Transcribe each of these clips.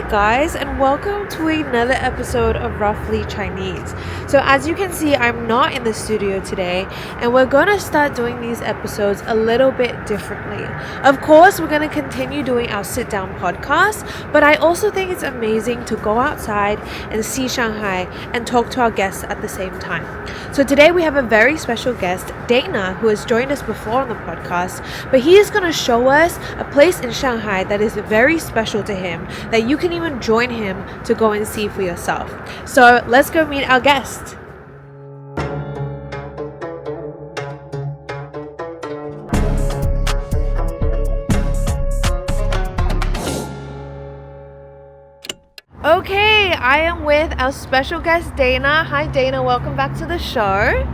Hi guys, and welcome to another episode of Roughly Chinese. So as you can see, I'm not in the studio today, and we're gonna start doing these episodes a little bit differently. Of course, we're gonna continue doing our sit-down podcast, but I also think it's amazing to go outside and see Shanghai and talk to our guests at the same time. So today we have a very special guest, Dana, who has joined us before on the podcast, but he is gonna show us a place in Shanghai that is very special to him, that you can even join him to go and see for yourself. So let's go meet our guest. Okay, I am with our special guest Dana. Hi Dana, welcome back to the show.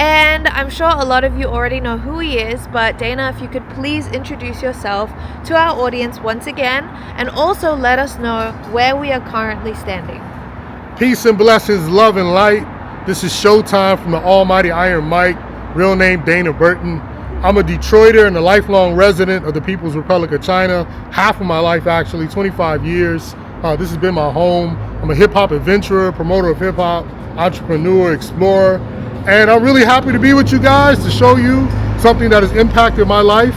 And I'm sure a lot of you already know who he is, but Dana, if you could please introduce yourself to our audience once again, and also let us know where we are currently standing. Peace and blessings, love and light. This is Showtime from the Almighty Iron Mike, real name Dana Burton. I'm a Detroiter and a lifelong resident of the People's Republic of China. Half of my life actually, 25 years. This has been my home. I'm a hip hop adventurer, promoter of hip hop, entrepreneur, explorer. And I'm really happy to be with you guys to show you something that has impacted my life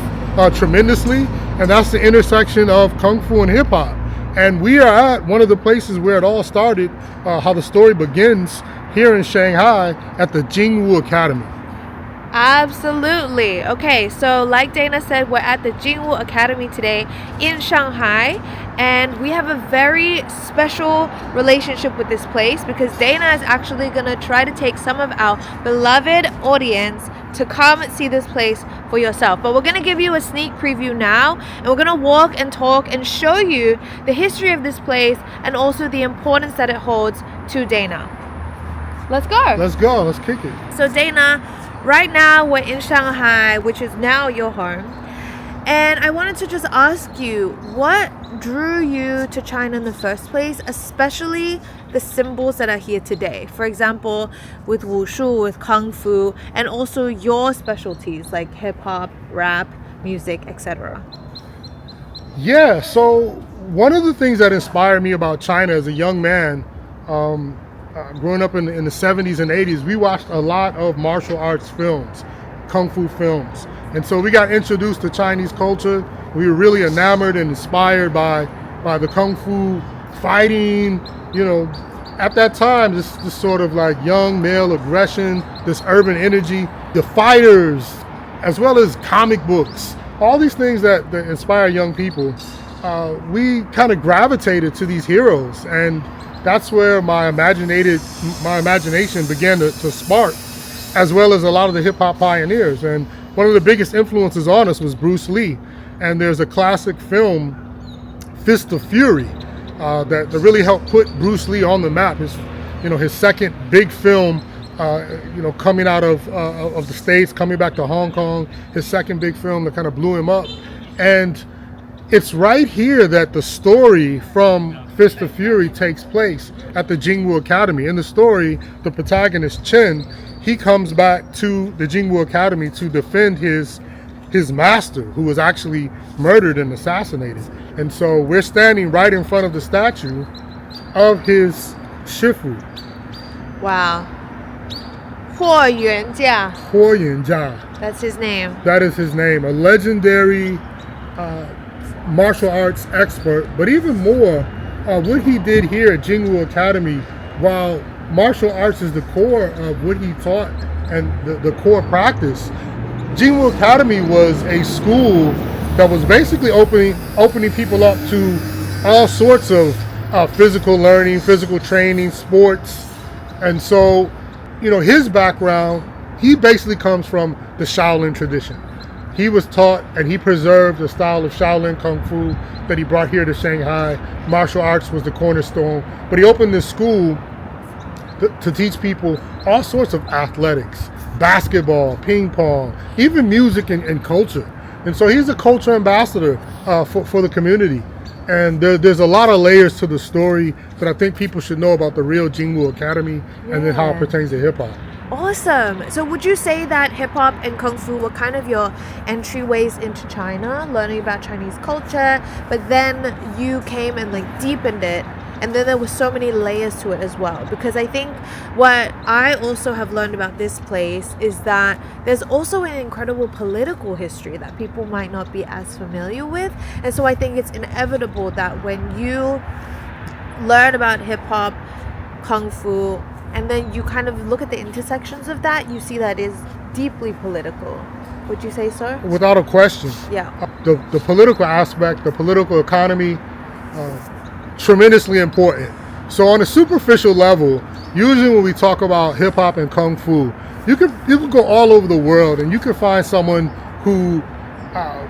tremendously, and that's the intersection of Kung Fu and Hip Hop. And we are at one of the places where it all started, how the story begins here in Shanghai at the Jingwu Academy. Absolutely. Okay, so like Dana said, we're at the Jingwu Academy today in Shanghai, and we have a very special relationship with this place because Dana is actually going to try to take some of our beloved audience to come see this place for yourself. But we're going to give you a sneak preview now, and we're going to walk and talk and show you the history of this place and also the importance that it holds to Dana. Let's go. Let's go. Let's kick it. So Dana, right now we're in Shanghai, which is now your home. And I wanted to just ask you, what drew you to China in the first place, especially the symbols that are here today? For example, with wushu, with kung fu, and also your specialties like hip hop, rap, music, etc. Yeah, so one of the things that inspired me about China as a young man, growing up in the 70s and 80s, we watched a lot of martial arts films, kung fu films. And so we got introduced to Chinese culture. We were really enamored and inspired by the kung fu fighting, at that time, this sort of like young male aggression, this urban energy, the fighters, as well as comic books, all these things that inspire young people. We kind of gravitated to these heroes, and that's where my imagination began to spark, as well as a lot of the hip hop pioneers. And one of the biggest influences on us was Bruce Lee. And there's a classic film, Fist of Fury, that really helped put Bruce Lee on the map. His second big film, coming out of the States, coming back to Hong Kong, his second big film that kind of blew him up. And it's right here that the story from Fist of Fury takes place at the Jingwu Academy. In the story, the protagonist, Chen, he comes back to the Jingwu Academy to defend his master, who was actually murdered and assassinated. And so we're standing right in front of the statue of his Shifu. Wow. 霍元甲. 霍元甲. That's his name. That is his name. A legendary martial arts expert, but even more, what he did here at Jingwu Academy, while martial arts is the core of what he taught and the core practice, Jingwu Academy was a school that was basically opening people up to all sorts of physical learning, physical training, sports. And so, his background, he basically comes from the Shaolin tradition. He was taught and he preserved the style of Shaolin Kung Fu that he brought here to Shanghai. Martial arts was the cornerstone. But he opened this school to teach people all sorts of athletics, basketball, ping pong, even music and culture. And so he's a culture ambassador for the community. And there's a lot of layers to the story that I think people should know about the real Jingwu Academy and then how it pertains to hip hop. Awesome. So would you say that hip hop and kung fu were kind of your entryways into China, learning about Chinese culture, but then you came and like deepened it, and then there were so many layers to it as well? Because I think what I also have learned about this place is that there's also an incredible political history that people might not be as familiar with. And so I think it's inevitable that when you learn about hip hop, kung fu, and then you kind of look at the intersections of that, you see that is deeply political. Would you say so? Without a question. Yeah. The political aspect, the political economy, tremendously important. So on a superficial level, usually when we talk about hip hop and kung fu, you can go all over the world and you can find someone who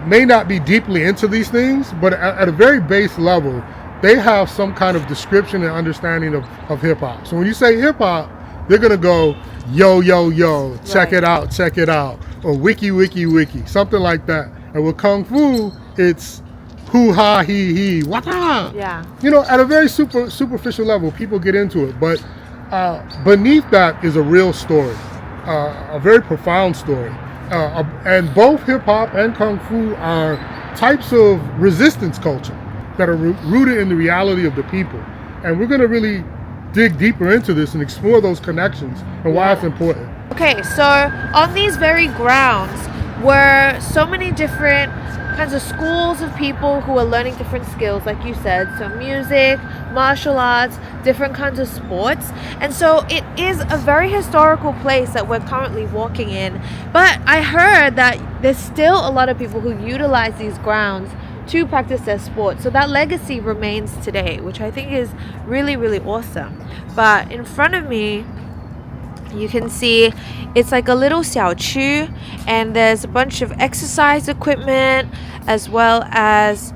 may not be deeply into these things, but at a very base level, they have some kind of description and understanding of hip hop. So when you say hip hop, they're gonna go, yo, yo, yo, check it out, or wiki, wiki, wiki, something like that. And with kung fu, it's hoo ha he he, wata. Yeah. You know, at a very superficial level, people get into it, but beneath that is a real story, a very profound story. And both hip hop and kung fu are types of resistance culture that are rooted in the reality of the people. And we're going to really dig deeper into this and explore those connections and why it's important. Okay, so on these very grounds were so many different kinds of schools of people who are learning different skills, like you said, so music, martial arts, different kinds of sports. And so it is a very historical place that we're currently walking in. But I heard that there's still a lot of people who utilize these grounds to practice their sport. So that legacy remains today, which I think is really, really awesome. But in front of me, you can see it's like a little 小区, and there's a bunch of exercise equipment as well as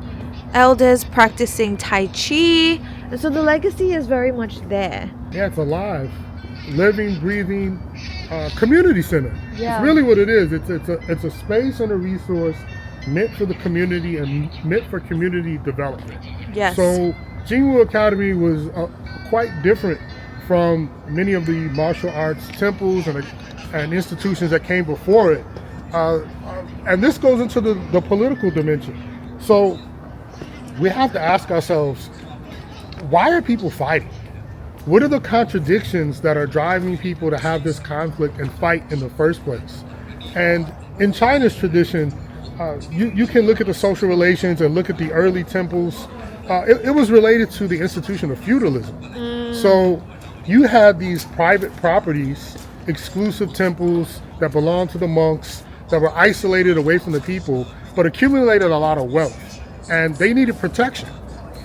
elders practicing Tai Chi. And so the legacy is very much there. Yeah, it's alive, living, breathing community center. Yeah. It's really what it is. It's a space and a resource meant for the community and meant for community development. Yes. So Jingwu Academy was quite different from many of the martial arts temples and institutions that came before it. And this goes into the political dimension. So we have to ask ourselves, why are people fighting? What are the contradictions that are driving people to have this conflict and fight in the first place? And in China's tradition, you can look at the social relations and look at the early temples. It was related to the institution of feudalism. So you had these private properties, exclusive temples that belonged to the monks, that were isolated away from the people, but accumulated a lot of wealth. And they needed protection.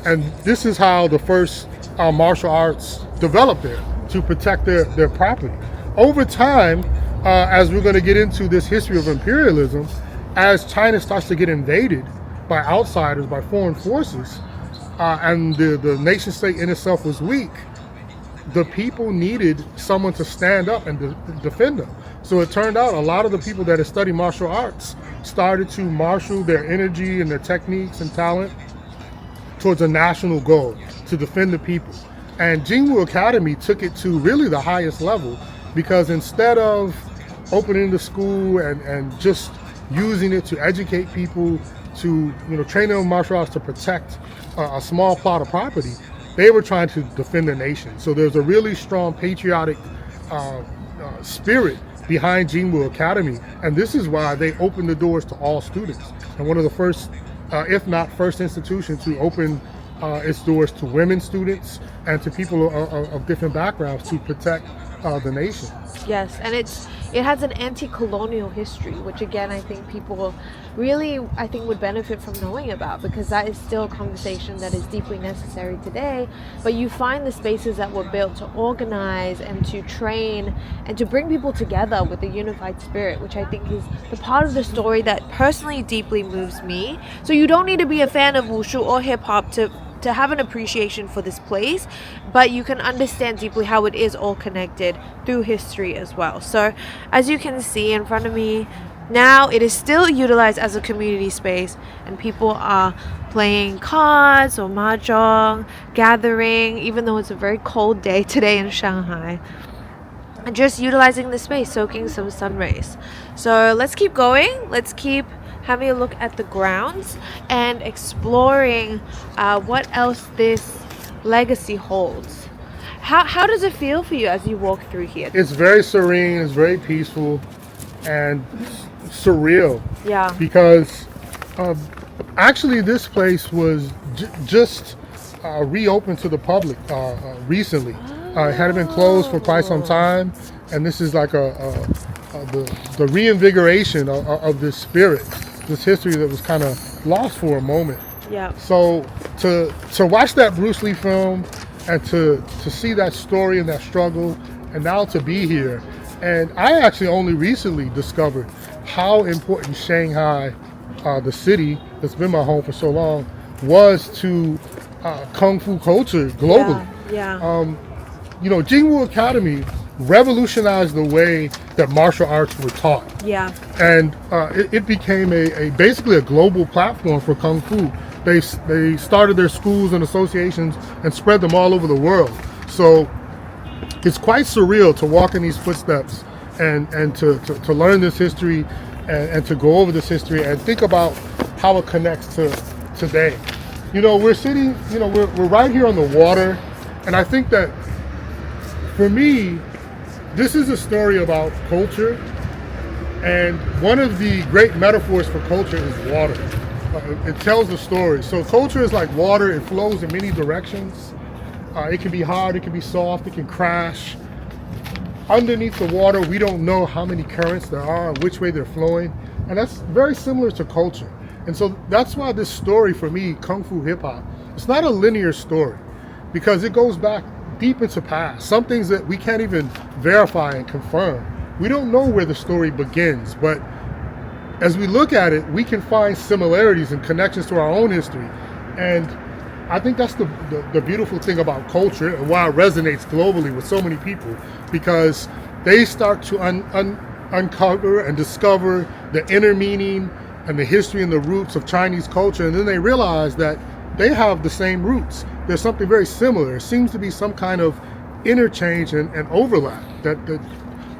And this is how the first martial arts developed there, to protect their property. Over time, as we're going to get into this history of imperialism, as China starts to get invaded by outsiders, by foreign forces, and the nation state in itself was weak, the people needed someone to stand up and defend them. So it turned out a lot of the people that had studied martial arts started to marshal their energy and their techniques and talent towards a national goal, to defend the people. And Jingwu Academy took it to really the highest level, because instead of opening the school and just using it to educate people, to train them in martial arts to protect a small plot of property, they were trying to defend the nation. So there's a really strong patriotic spirit behind Jingwu Academy, and this is why they opened the doors to all students. And one of the first, if not first, institution to open its doors to women students and to people of different backgrounds to protect the nation. Yes, and it has an anti-colonial history, which again I think people really would benefit from knowing about, because that is still a conversation that is deeply necessary today. But you find the spaces that were built to organize and to train and to bring people together with a unified spirit, which I think is the part of the story that personally deeply moves me. So you don't need to be a fan of wushu or hip hop to have an appreciation for this place, but you can understand deeply how it is all connected through history as well. So as you can see in front of me now, it is still utilized as a community space, and people are playing cards or mahjong, gathering, even though it's a very cold day today in Shanghai. and just utilizing the space, soaking some sun rays. So let's keep going. Let's keep having a look at the grounds and exploring what else this legacy holds. How does it feel for you as you walk through here? It's very serene, it's very peaceful, and surreal. Yeah. Because actually, this place was just reopened to the public recently. It had been closed for quite some time, and this is like the reinvigoration of this spirit, this history that was kind of lost for a moment. Yeah. So to watch that Bruce Lee film and to see that story and that struggle, and now to be here, and I actually only recently discovered how important Shanghai, the city that's been my home for so long, was to Kung Fu culture globally. Yeah. Jingwu Academy revolutionized the way that martial arts were taught. Yeah. And it became basically a global platform for Kung Fu. They started their schools and associations and spread them all over the world. So it's quite surreal to walk in these footsteps and to learn this history and to go over this history and think about how it connects to today. We're sitting, we're right here on the water, and I think that for me, this is a story about culture, and one of the great metaphors for culture is water. It tells a story. So culture is like water. It flows in many directions. It can be hard, it can be soft, it can crash. Underneath the water, we don't know how many currents there are, which way they're flowing. And that's very similar to culture. And so that's why this story for me, Kung Fu Hip Hop, it's not a linear story because it goes back deep into past. Some things that we can't even verify and confirm. We don't know where the story begins, but as we look at it, we can find similarities and connections to our own history. And I think that's the beautiful thing about culture and why it resonates globally with so many people, because they start to uncover and discover the inner meaning and the history and the roots of Chinese culture, and then they realize that they have the same roots. There's something very similar. There seems to be some kind of interchange and overlap that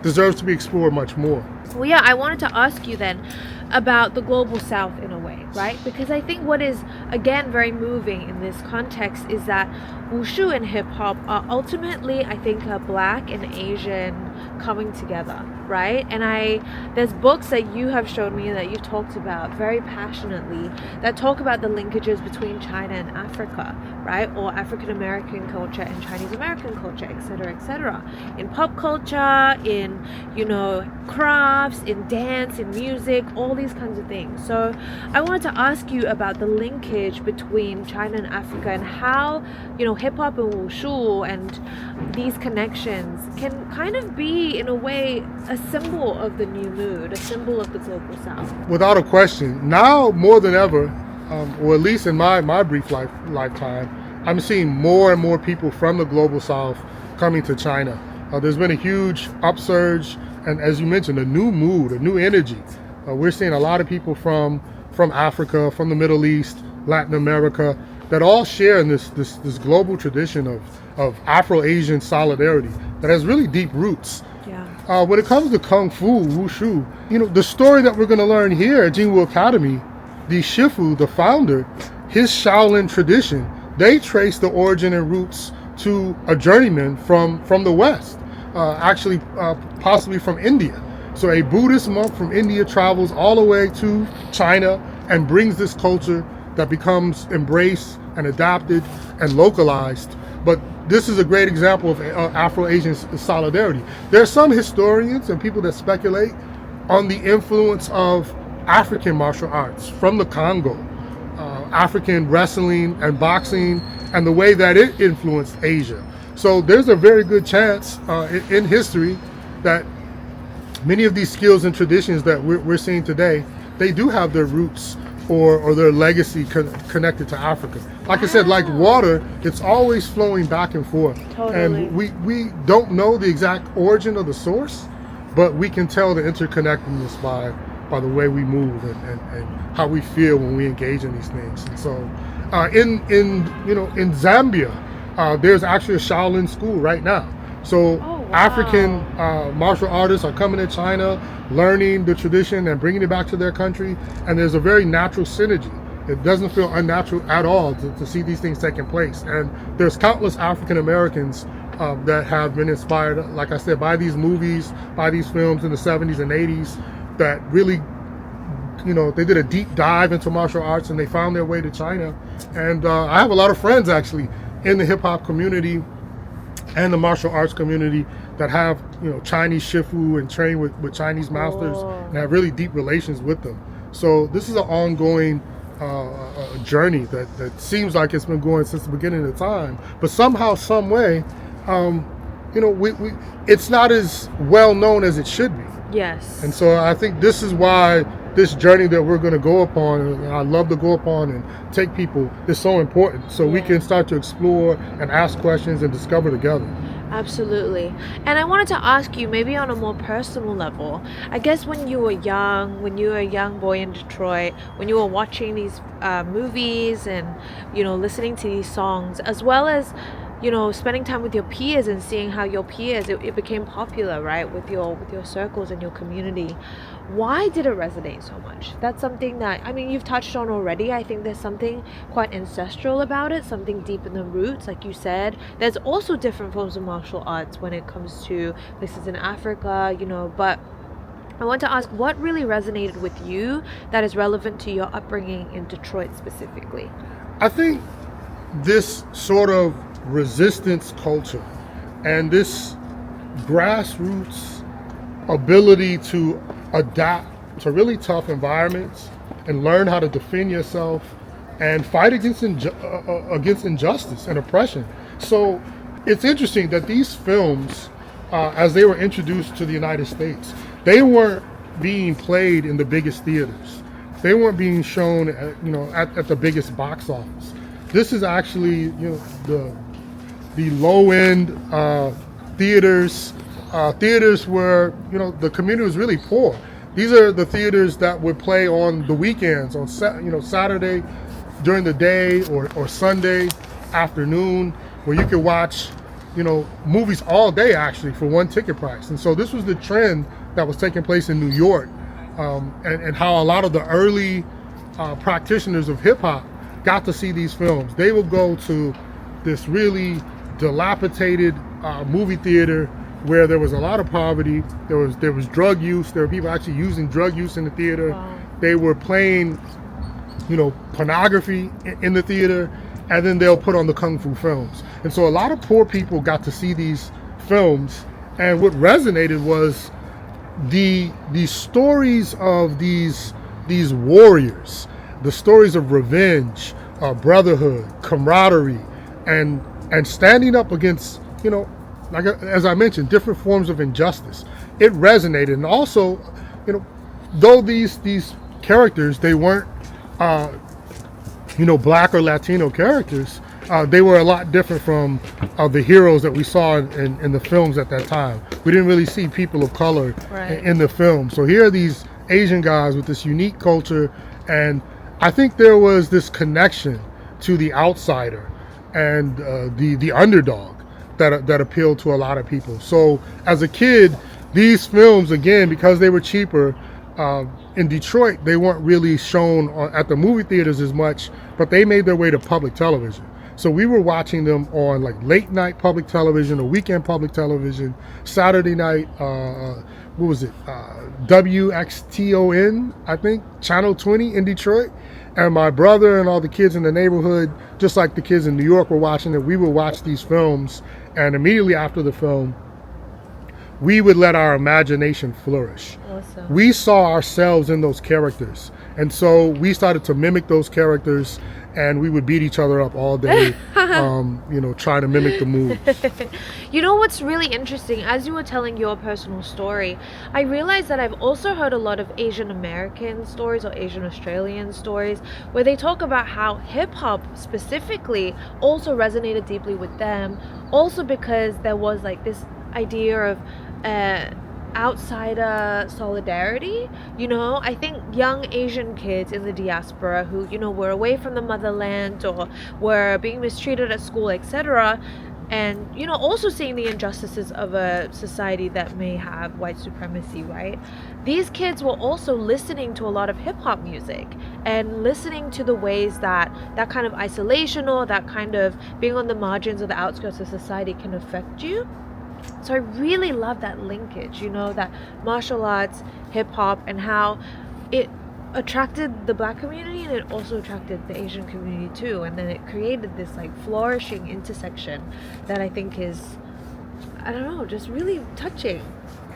deserves to be explored much more. Well, yeah, I wanted to ask you then about the global south in a way, right? Because I think what is, again, very moving in this context is that wushu and hip hop are ultimately, I think, black and Asian coming together, right? And there's books that you have shown me that you've talked about very passionately that talk about the linkages between China and Africa, right? Or African American culture and Chinese American culture, etc., etc. In pop culture, in, crafts, in dance, in music, all these kinds of things. So I wanted to ask you about the linkage between China and Africa and how, hip hop and wushu and these connections can kind of be, in a way, a symbol of the new mood, a symbol of the global south. Without a question. Now more than ever, or at least in my brief lifetime, I'm seeing more and more people from the global south coming to China. There's been a huge upsurge, and as you mentioned, a new mood, a new energy. We're seeing a lot of people from Africa, from the Middle East, Latin America, that all share in this global tradition of Afro-Asian solidarity that has really deep roots. Yeah. When it comes to Kung Fu, Wushu, the story that we're going to learn here at Jingwu Academy, the Shifu, the founder, his Shaolin tradition, they trace the origin and roots to a journeyman from the West, actually possibly from India. So a Buddhist monk from India travels all the way to China and brings this culture that becomes embraced and adapted and localized. But this is a great example of Afro-Asian solidarity. There are some historians and people that speculate on the influence of African martial arts from the Congo, African wrestling and boxing, and the way that it influenced Asia. So there's a very good chance in history that many of these skills and traditions that we're seeing today, they do have their roots or their legacy connected to Africa. Like I said, like water, it's always flowing back and forth. Totally. And we don't know the exact origin of the source, but we can tell the interconnectedness by the way we move and how we feel when we engage in these things. And so in Zambia, there's actually a Shaolin school right now. So Oh, African Wow. martial artists are coming to China, learning the tradition and bringing it back to their country. And there's a very natural synergy. It doesn't feel unnatural at all to see these things taking place. And there's countless African Americans that have been inspired, like I said, by these movies, by these films in the 70s and 80s that really, they did a deep dive into martial arts and they found their way to China. And I have a lot of friends actually in the hip hop community and the martial arts community that have, Chinese shifu and train with Chinese masters and have really deep relations with them. So this is an ongoing journey that seems like it's been going since the beginning of time. But somehow, some way, we it's not as well known as it should be. Yes. And so I think this is why this journey that we're going to go upon, and I love to go upon and take people, is so important. So we can start to explore and ask questions and discover together. Absolutely. And I wanted to ask you, maybe on a more personal level, I guess when you were a young boy in Detroit, when you were watching these movies and, listening to these songs, as well as, spending time with your peers and seeing how your peers, it became popular, right, with your circles and your community. Why did it resonate so much? That's something that, you've touched on already. I think there's something quite ancestral about it, something deep in the roots, like you said. There's also different forms of martial arts when it comes to places in Africa, but I want to ask, what really resonated with you that is relevant to your upbringing in Detroit specifically? I think this sort of resistance culture and this grassroots ability to adapt to really tough environments and learn how to defend yourself and fight against injustice and oppression. So it's interesting that these films, as they were introduced to the United States, they weren't being played in the biggest theaters. They weren't being shown at the biggest box office. This is actually the low end theaters where the community was really poor. These are the theaters that would play on the weekends, on Saturday during the day or Sunday afternoon, where you could watch movies all day actually for one ticket price. And so this was the trend that was taking place in New York, and how a lot of the early practitioners of hip hop got to see these films. They would go to this really dilapidated movie theater where there was a lot of poverty. There was drug use. There were people actually using drug use in the theater. Wow. They were playing, pornography in the theater, and then they'll put on the Kung Fu films. And so a lot of poor people got to see these films, and what resonated was the stories of these warriors, the stories of revenge, brotherhood, camaraderie, and standing up against, like as I mentioned, different forms of injustice. It resonated. And also, though these characters, they weren't black or Latino characters, they were a lot different from the heroes that we saw in the films at that time. We didn't really see people of color in the film. So here are these Asian guys with this unique culture, and I think there was this connection to the outsider and the underdog that appealed to a lot of people. So as a kid, these films, again, because they were cheaper, in Detroit, they weren't really shown at the movie theaters as much, but they made their way to public television. So we were watching them on like late night public television or weekend public television, Saturday night, what was it? WXTON, I think, Channel 20 in Detroit. And my brother and all the kids in the neighborhood, just like the kids in New York were watching it, we would watch these films. And immediately after the film, we would let our imagination flourish. Awesome. We saw ourselves in those characters. And so we started to mimic those characters, and we would beat each other up all day, trying to mimic the moves. You know what's really interesting? As you were telling your personal story, I realized that I've also heard a lot of Asian American stories or Asian Australian stories where they talk about how hip hop specifically also resonated deeply with them, also because there was like this idea of outsider solidarity. I think young Asian kids in the diaspora who were away from the motherland or were being mistreated at school, etc., and also seeing the injustices of a society that may have white supremacy, right? These kids were also listening to a lot of hip hop music and listening to the ways that kind of isolation or that kind of being on the margins or the outskirts of society can affect you. So I really love that linkage, that martial arts, hip hop, and how it attracted the black community and it also attracted the Asian community too. And then it created this like flourishing intersection that I think is, I don't know, just really touching.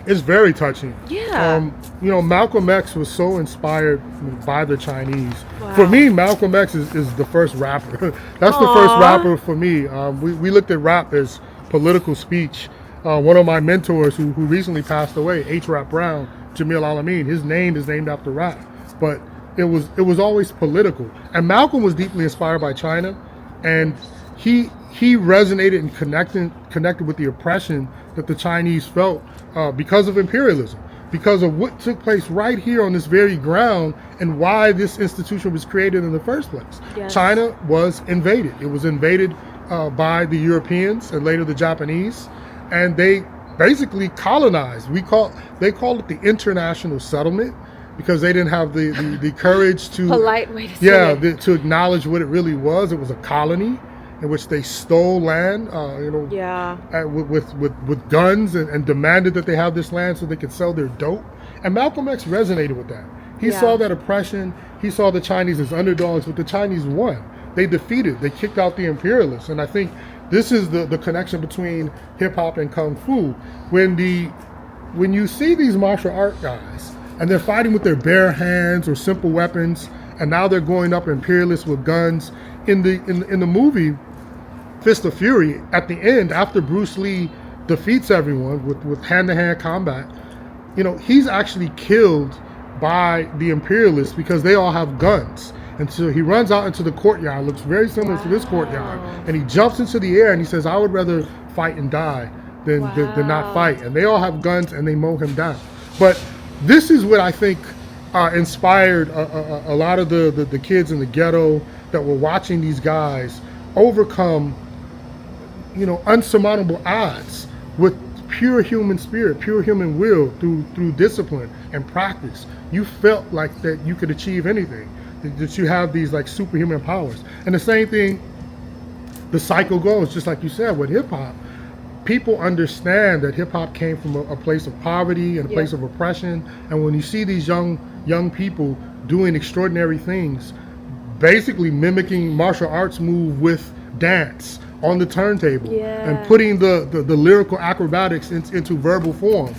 It's very touching. Yeah. Malcolm X was so inspired by the Chinese. Wow. For me, Malcolm X is the first rapper. That's the first rapper for me. We looked at rap as political speech. One of my mentors who recently passed away, H. Rap Brown, Jamil Alameen, his name is named after rap. But it was always political. And Malcolm was deeply inspired by China, and he resonated and connected with the oppression that the Chinese felt because of imperialism, because of what took place right here on this very ground and why this institution was created in the first place. Yes. China was invaded. It was invaded by the Europeans and later the Japanese, and they basically colonized. They called it the international settlement because they didn't have the courage to polite way to say it. To acknowledge what it really was. It was a colony in which they stole land, with guns and demanded that they have this land so they could sell their dope. And Malcolm X resonated with that. He saw that oppression. He saw the Chinese as underdogs, but the Chinese won. They kicked out the imperialists. And I think this is the connection between hip hop and Kung Fu. When you see these martial art guys and they're fighting with their bare hands or simple weapons, and now they're going up imperialists with guns. In the movie Fist of Fury, at the end, after Bruce Lee defeats everyone with hand-to-hand combat, he's actually killed by the imperialists because they all have guns. And so he runs out into the courtyard, looks very similar to this courtyard, and he jumps into the air and he says, "I would rather fight and die than not fight." And they all have guns and they mow him down. But this is what I think inspired a lot of the kids in the ghetto that were watching these guys overcome, unsurmountable odds with pure human spirit, pure human will through discipline and practice. You felt like that you could achieve anything, that you have these like superhuman powers. And the same thing, the cycle goes, just like you said, with hip hop. People understand that hip hop came from a place of poverty and a place of oppression. And when you see these young people doing extraordinary things, basically mimicking martial arts move with dance on the turntable and putting the lyrical acrobatics into verbal form,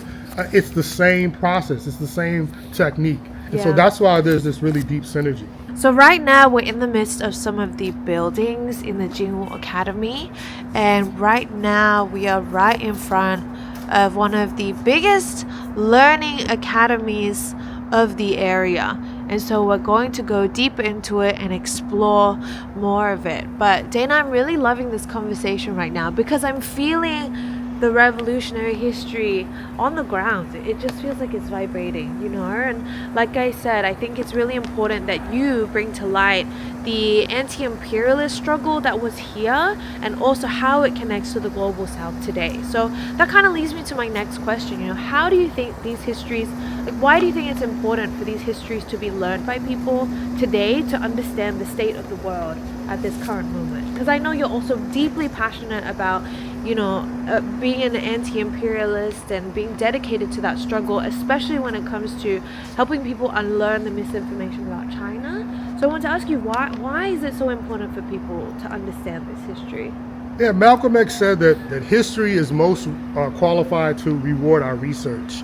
it's the same process, it's the same technique. And so that's why there's this really deep synergy. So right now we're in the midst of some of the buildings in the Jingwu Academy, and right now we are right in front of one of the biggest learning academies of the area. And so we're going to go deep into it and explore more of it. But Dana, I'm really loving this conversation right now because I'm feeling the revolutionary history on the ground. It just feels like it's vibrating, and like I said, I think it's really important that you bring to light the anti-imperialist struggle that was here and also how it connects to the global south today. So that kind of leads me to my next question. How do you think these histories, why do you think it's important for these histories to be learned by people today to understand the state of the world at this current moment? Because I know you're also deeply passionate about being an anti-imperialist and being dedicated to that struggle, especially when it comes to helping people unlearn the misinformation about China. So I want to ask you, why is it so important for people to understand this history? Yeah, Malcolm X said that history is most qualified to reward our research.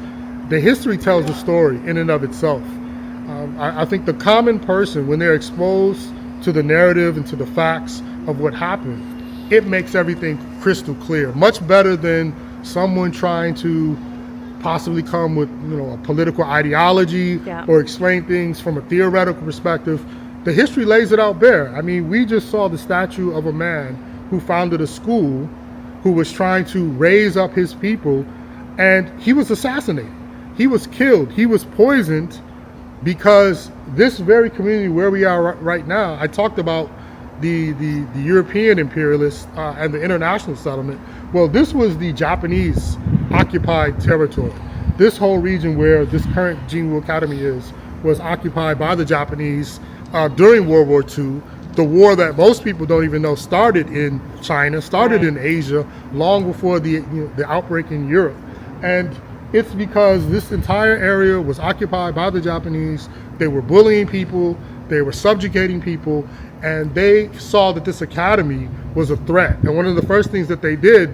The history tells the story in and of itself. I think the common person, when they're exposed to the narrative and to the facts of what happened, it makes everything crystal clear, much better than someone trying to possibly come with a political ideology or explain things from a theoretical perspective. The history lays it out bare. I mean, we just saw the statue of a man who founded a school, who was trying to raise up his people, and he was assassinated. He was killed. He was poisoned because this very community where we are right now, I talked about the European imperialists and the international settlement. Well, this was the Japanese occupied territory. This whole region where this current Jingwu Academy is was occupied by the Japanese during World War II. The war that most people don't even know started in China, started in Asia, long before the outbreak in Europe. And it's because this entire area was occupied by the Japanese. They were bullying people, they were subjugating people, and they saw that this academy was a threat. And one of the first things that they did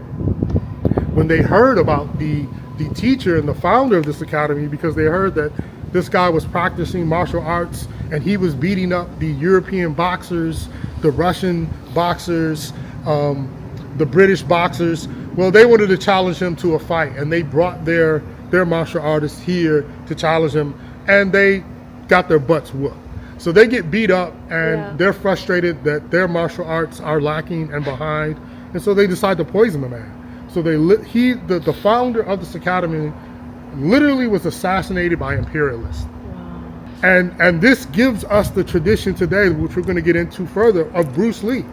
when they heard about the teacher and the founder of this academy, because they heard that this guy was practicing martial arts and he was beating up the European boxers, the Russian boxers, the British boxers. Well, they wanted to challenge him to a fight, and they brought their martial artists here to challenge him, and they got their butts whooped. So they get beat up, and they're frustrated that their martial arts are lacking and behind, and so they decide to poison the man. So the founder of this academy literally was assassinated by imperialists. Wow. And this gives us the tradition today, which we're going to get into further, of Bruce Lee.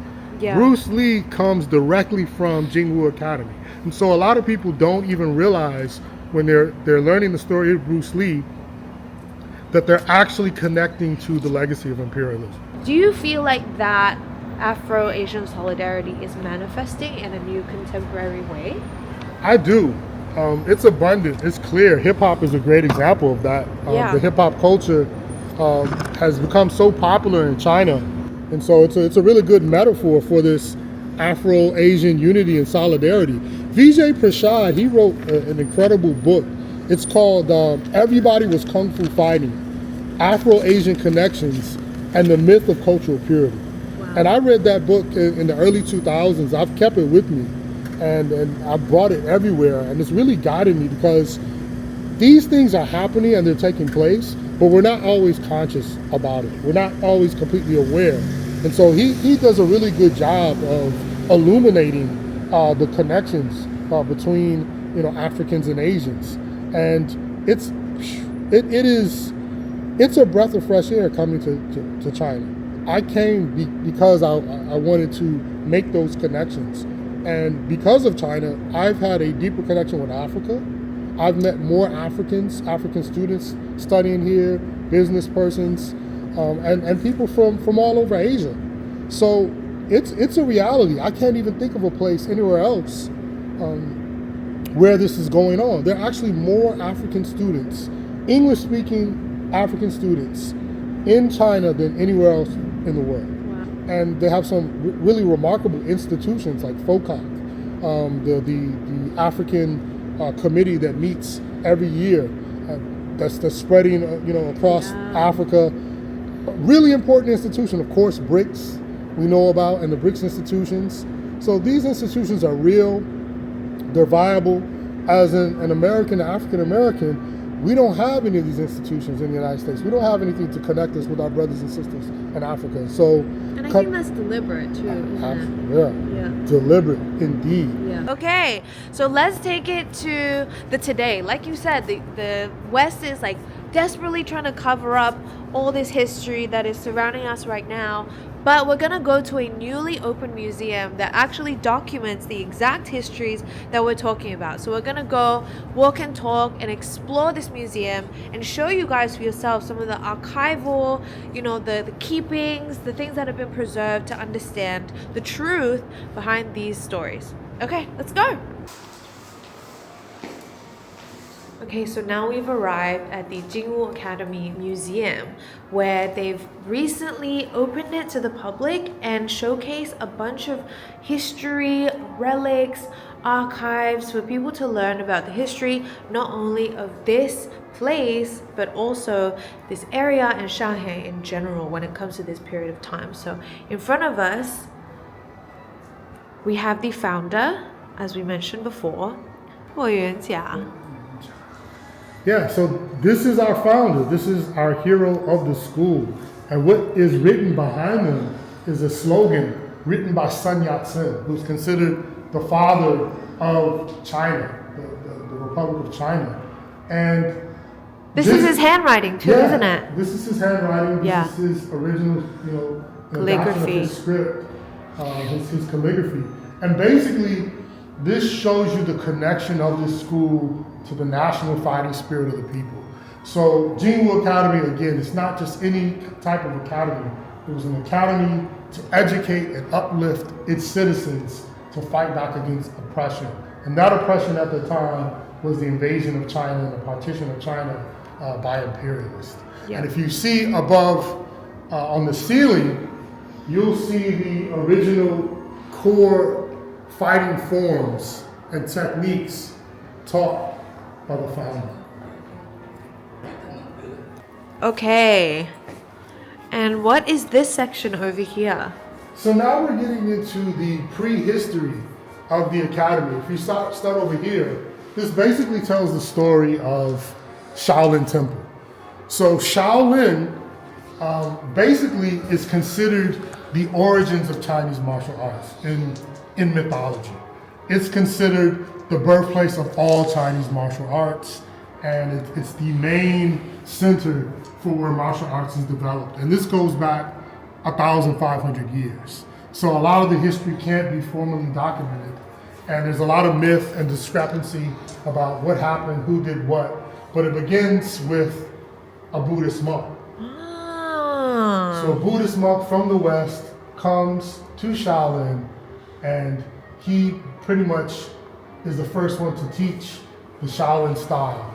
Yeah. Bruce Lee comes directly from Jingwu Academy. And so a lot of people don't even realize when they're learning the story of Bruce Lee that they're actually connecting to the legacy of imperialism. Do you feel like that Afro-Asian solidarity is manifesting in a new contemporary way? I do. It's abundant. It's clear. Hip hop is a great example of that. The hip hop culture has become so popular in China, and so it's a really good metaphor for this Afro-Asian unity and solidarity. Vijay Prashad, he wrote an incredible book. It's called "Everybody Was Kung Fu Fighting: Afro-Asian Connections and the Myth of Cultural Purity." Wow. And I read that book in the early 2000s. I've kept it with me. And I brought it everywhere, and it's really guided me, because these things are happening and they're taking place, but we're not always conscious about it. We're not always completely aware. And so he does a really good job of illuminating the connections between Africans and Asians. And it's a breath of fresh air coming to China. I came because I wanted to make those connections. And because of China, I've had a deeper connection with Africa. I've met more African students studying here, business persons, and people from all over Asia. So it's a reality. I can't even think of a place anywhere else where this is going on. There are actually more African students, English-speaking African students, in China than anywhere else in the world. And they have some really remarkable institutions like FOCAC, the African committee that meets every year, that's spreading across Africa. Really important institution, of course, BRICS we know about, and the BRICS institutions. So these institutions are real, they're viable. As an American, African American, we don't have any of these institutions in the United States. We don't have anything to connect us with our brothers and sisters in Africa. So, and I think that's deliberate too, isn't it? Yeah, deliberate indeed. Yeah. Okay, so let's take it to the today. Like you said, the West is like desperately trying to cover up all this history that is surrounding us right now. But we're gonna go to a newly opened museum that actually documents the exact histories that we're talking about. So we're gonna go walk and talk and explore this museum and show you guys for yourself some of the archival, the keepings, the things that have been preserved to understand the truth behind these stories. Okay, let's go. Okay, so now we've arrived at the Jingwu Academy Museum, where they've recently opened it to the public and showcased a bunch of history, relics, archives for people to learn about the history, not only of this place, but also this area and Shanghai in general when it comes to this period of time. So in front of us, we have the founder, as we mentioned before, Huo Yuanjia. Yeah, so this is our founder. This is our hero of the school. And what is written behind them is a slogan written by Sun Yat-sen, who's considered the father of China, the Republic of China. And this is his handwriting too, isn't it? This is his handwriting. This is his original, an adoption of Calligraphy. his script, his calligraphy. And basically, this shows you the connection of this school to the national fighting spirit of the people. So Jingwu Academy, again, it's not just any type of academy. It was an academy to educate and uplift its citizens to fight back against oppression. And that oppression at the time was the invasion of China and the partition of China by imperialists. Yeah. And if you see above on the ceiling, you'll see the original core fighting forms and techniques taught by the founder. Okay. And what is this section over here? So now we're getting into the prehistory of the academy. If you start over here, this basically tells the story of Shaolin Temple. So Shaolin basically is considered the origins of Chinese martial arts in mythology. It's considered the birthplace of all Chinese martial arts, and it's the main center for where martial arts is developed. And this goes back 1,500 years. So a lot of the history can't be formally documented. And there's a lot of myth and discrepancy about what happened, who did what. But it begins with a Buddhist monk. Ah. So a Buddhist monk from the West comes to Shaolin, and he pretty much is the first one to teach the Shaolin style.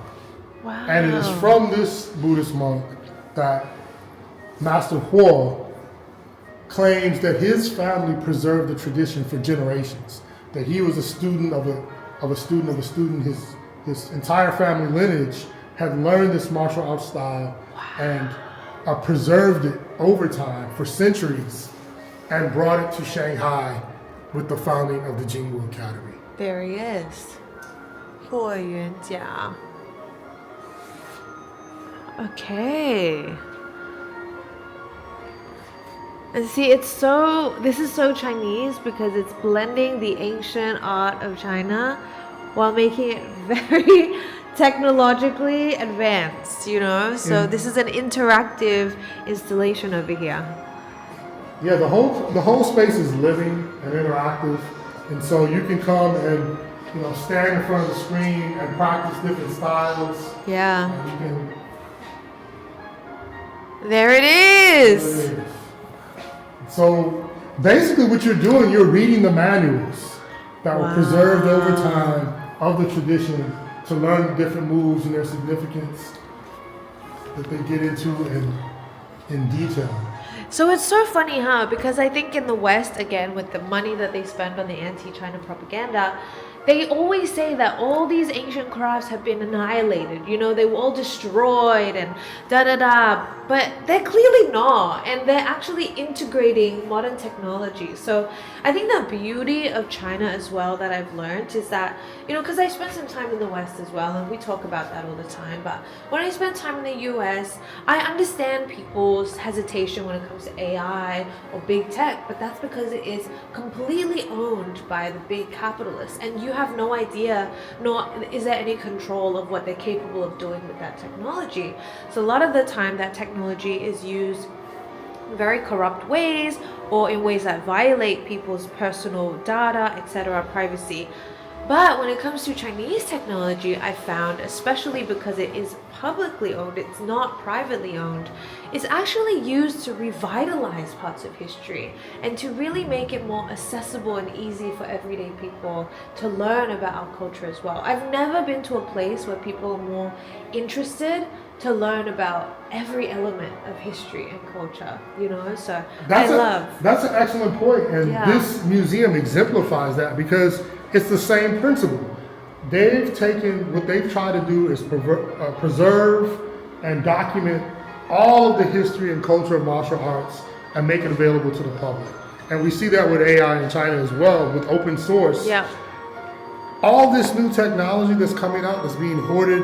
Wow. And it is from this Buddhist monk that Master Huo claims that his family preserved the tradition for generations. That he was a student of a student of a student. His entire family lineage had learned this martial arts style and preserved it over time for centuries and brought it to Shanghai with the founding of the Jingwu Academy. There he is. 霍元甲. Okay. And see, this is so Chinese because it's blending the ancient art of China while making it very technologically advanced, you know? So this is an interactive installation over here. Yeah, the whole space is living and interactive, and so you can come and stand in front of the screen and practice different styles. Yeah. And you can. There it is. So basically what you're doing, you're reading the manuals that were preserved over time of the tradition to learn the different moves and their significance that they get into in detail. So it's so funny, huh? Because I think in the West, again, with the money that they spend on the anti-China propaganda, they always say that all these ancient crafts have been annihilated. They were all destroyed and da-da-da. But they're clearly not. And they're actually integrating modern technology. So I think the beauty of China as well that I've learned is that, because I spent some time in the West as well, and we talk about that all the time. But when I spend time in the US, I understand people's hesitation when it comes to AI or big tech. But that's because it is completely owned by the big capitalists. And you have no idea, nor is there any control of what they're capable of doing with that technology. So a lot of the time that technology is used in very corrupt ways or in ways that violate people's personal data, etc., privacy. But when it comes to Chinese technology, I found, especially because it is publicly owned, it's not privately owned, it's actually used to revitalize parts of history and to really make it more accessible and easy for everyday people to learn about our culture as well. I've never been to a place where people are more interested to learn about every element of history and culture, so that's an excellent point, and this museum exemplifies that because it's the same principle. They've taken, what they've tried to do is preserve and document all of the history and culture of martial arts and make it available to the public. And we see that with AI in China as well, with open source. Yeah. All this new technology that's coming out, that's being hoarded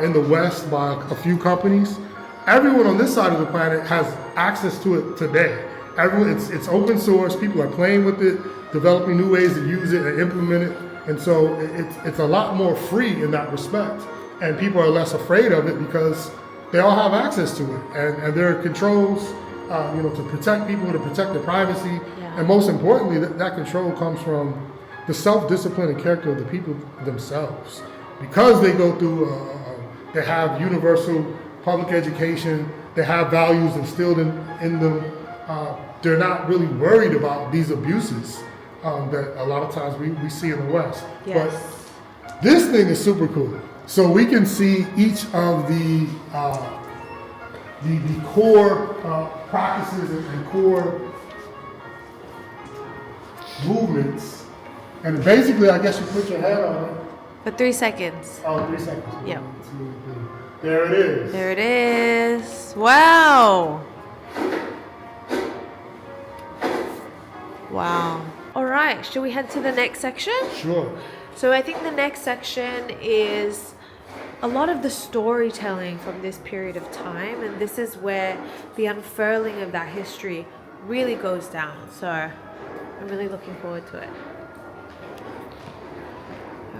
in the West by a few companies, everyone on this side of the planet has access to it today. It's open source, people are playing with it, developing new ways to use it and implement it. And so it's a lot more free in that respect. And people are less afraid of it because they all have access to it. And there are controls to protect people, to protect their privacy. Yeah. And most importantly, that control comes from the self-discipline and character of the people themselves. Because they go through, they have universal public education, they have values instilled in them, they're not really worried about these abuses that a lot of times we see in the West. Yes. But this thing is super cool. So we can see each of the core practices and core movements. And basically, I guess you put your head on it. For 3 seconds. Oh, 3 seconds. Yep. 1, 2, 3. There it is. There it is. Wow. Wow. All right. Should we head to the next section? Sure. So I think the next section is a lot of the storytelling from this period of time, and this is where the unfurling of that history really goes down. So I'm really looking forward to it.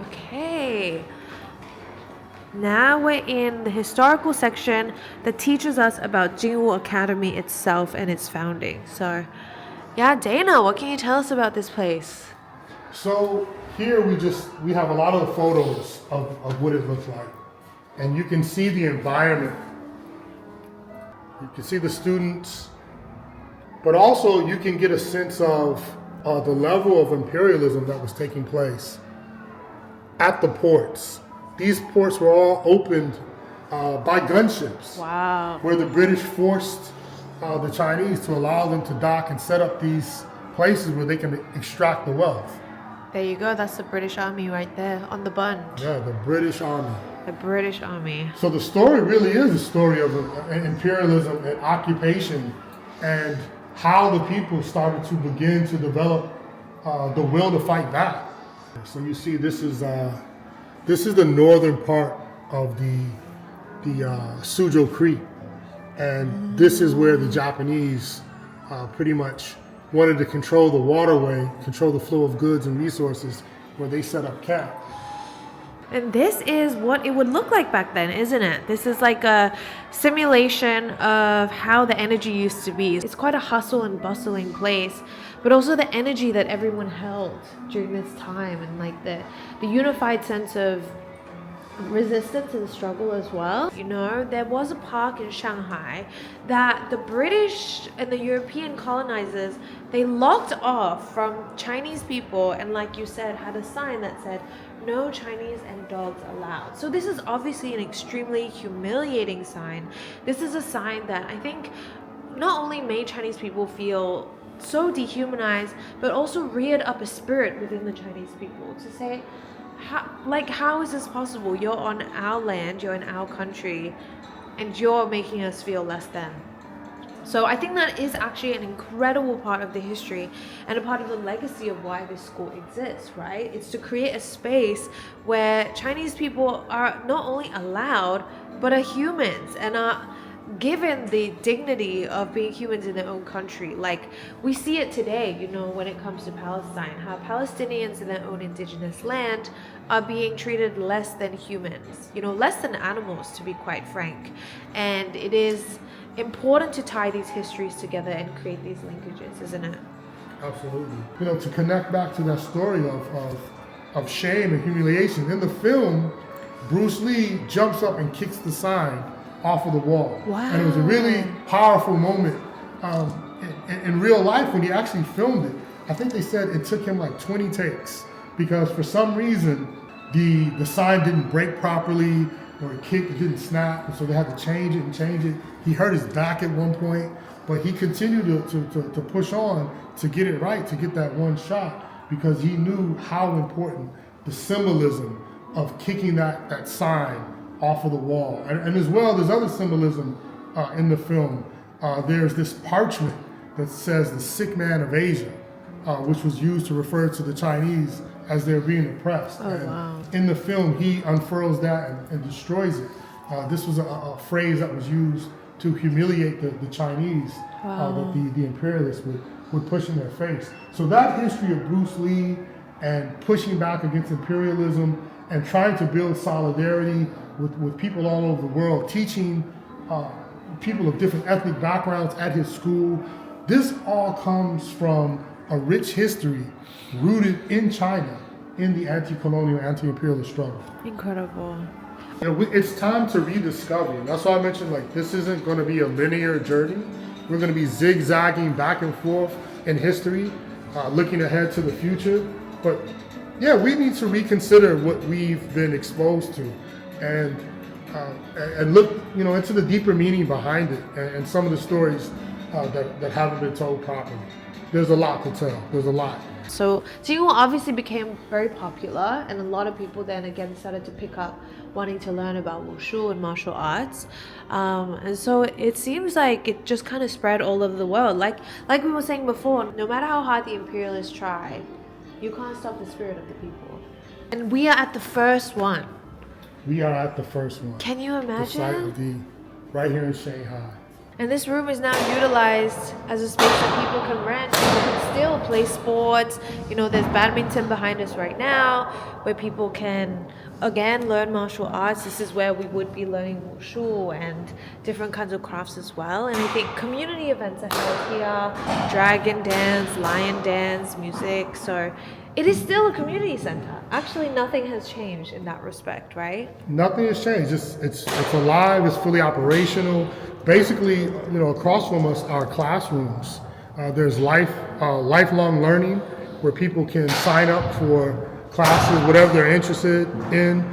Okay. Now we're in the historical section that teaches us about Jingwu Academy itself and its founding. So, yeah, Dana, what can you tell us about this place? So here we have a lot of the photos of what it looks like. And you can see the environment. You can see the students, but also you can get a sense of the level of imperialism that was taking place at the ports. These ports were all opened by gunships. Wow. Where the British forced the Chinese to allow them to dock and set up these places where they can extract the wealth. There you go. That's the British Army right there on the bund. Yeah, the British Army. The British Army. So the story really is a story of imperialism and occupation, and how the people started to begin to develop the will to fight back. So you see, this is the northern part of the Suzhou Creek, and this is where the Japanese pretty much wanted to control the waterway, control the flow of goods and resources, where they set up camp. And this is what it would look like back then, isn't it? This is like a simulation of how the energy used to be. It's quite a hustle and bustling place, but also the energy that everyone held during this time, and like the unified sense of resistance and struggle as well. You know, there was a park in Shanghai that the British and the European colonizers, they locked off from Chinese people, and like you said, had a sign that said, "No Chinese and dogs allowed." So this is obviously an extremely humiliating sign. This is a sign that I think not only made Chinese people feel so dehumanized, but also reared up a spirit within the Chinese people to say, how is this possible? You're on our land, you're in our country, and you're making us feel less than. So I think that is actually an incredible part of the history and a part of the legacy of why this school exists, right? It's to create a space where Chinese people are not only allowed, but are humans and are given the dignity of being humans in their own country. Like we see it today, you know, when it comes to Palestine, how Palestinians in their own indigenous land are being treated less than humans, you know, less than animals, to be quite frank. And it is important to tie these histories together and create these linkages, isn't it? Absolutely. You know, to connect back to that story of shame and humiliation, in the film, Bruce Lee jumps up and kicks the sign off of the wall. Wow. And it was a really powerful moment in real life when he actually filmed it. I think they said it took him like 20 takes because for some reason the sign didn't break properly, or it didn't snap, and so they had to change it. He hurt his back at one point, but he continued to push on to get it right, to get that one shot, because he knew how important the symbolism of kicking that sign off of the wall. And as well, there's other symbolism in the film. There's this parchment that says the sick man of Asia, which was used to refer to the Chinese as they're being oppressed. Oh, wow. In the film, he unfurls that and destroys it. This was a phrase that was used to humiliate the Chinese, that the imperialists would push in their face. So that history of Bruce Lee and pushing back against imperialism and trying to build solidarity with people all over the world, teaching people of different ethnic backgrounds at his school. This all comes from a rich history rooted in China in the anti-colonial, anti-imperialist struggle. Incredible. It's time to rediscover. That's why I mentioned, like, this isn't going to be a linear journey. We're going to be zigzagging back and forth in history, looking ahead to the future. But yeah, we need to reconsider what we've been exposed to, and look, into the deeper meaning behind it, and some of the stories that haven't been told properly. There's a lot to tell. There's a lot. So Jingwu obviously became very popular, and a lot of people then again started to pick up wanting to learn about wushu and martial arts, and so it seems like it just kind of spread all over the world. Like we were saying before, no matter how hard the imperialists try, you can't stop the spirit of the people. And we are at the first one. We are at the first one. Can you imagine? The site of right here in Shanghai. And this room is now utilized as a space that people can rent. People can still play sports. There's badminton behind us right now, where people can, again, learn martial arts. This is where we would be learning wushu and different kinds of crafts as well. And I think community events are held here. Dragon dance, lion dance, music. So it is still a community center. Actually, nothing has changed in that respect, right? Nothing has changed. It's alive. It's fully operational. Basically, across from us are classrooms. There's lifelong learning where people can sign up for classes, whatever they're interested in.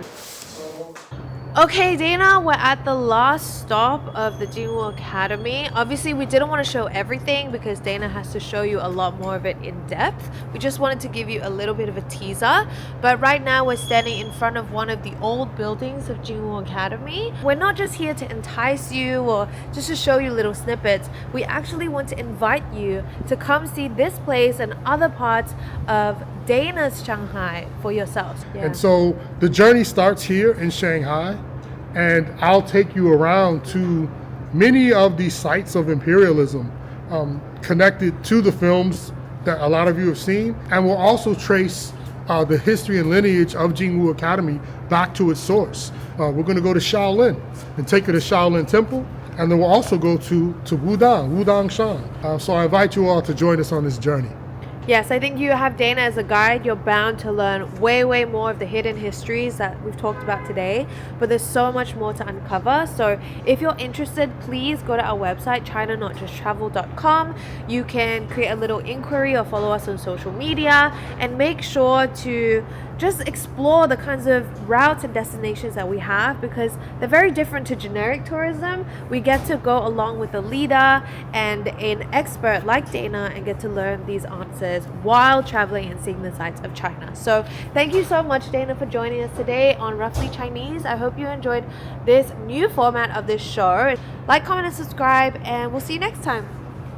Okay, Dana, we're at the last stop of the Jingwu Academy. Obviously, we didn't want to show everything because Dana has to show you a lot more of it in depth. We just wanted to give you a little bit of a teaser. But right now, we're standing in front of one of the old buildings of Jingwu Academy. We're not just here to entice you or just to show you little snippets. We actually want to invite you to come see this place and other parts of Dana's Shanghai for yourselves. Yeah. And so the journey starts here in Shanghai, and I'll take you around to many of these sites of imperialism connected to the films that a lot of you have seen, and we'll also trace the history and lineage of Jingwu Academy back to its source. We're going to go to Shaolin and take you to Shaolin Temple, and then we'll also go to Wudang Shan. So I invite you all to join us on this journey. Yes, I think you have Dana as a guide. You're bound to learn way more of the hidden histories that we've talked about today. But there's so much more to uncover. So if you're interested, please go to our website, ChinaNotJustTravel.com. You can create a little inquiry or follow us on social media, and make sure to just explore the kinds of routes and destinations that we have, because they're very different to generic tourism. We get to go along with a leader and an expert like Dana and get to learn these answers while traveling and seeing the sights of China. So thank you so much, Dana, for joining us today on Roughly Chinese. I hope you enjoyed this new format of this show. Like, comment, and subscribe, and we'll see you next time.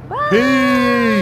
Bye! Peace!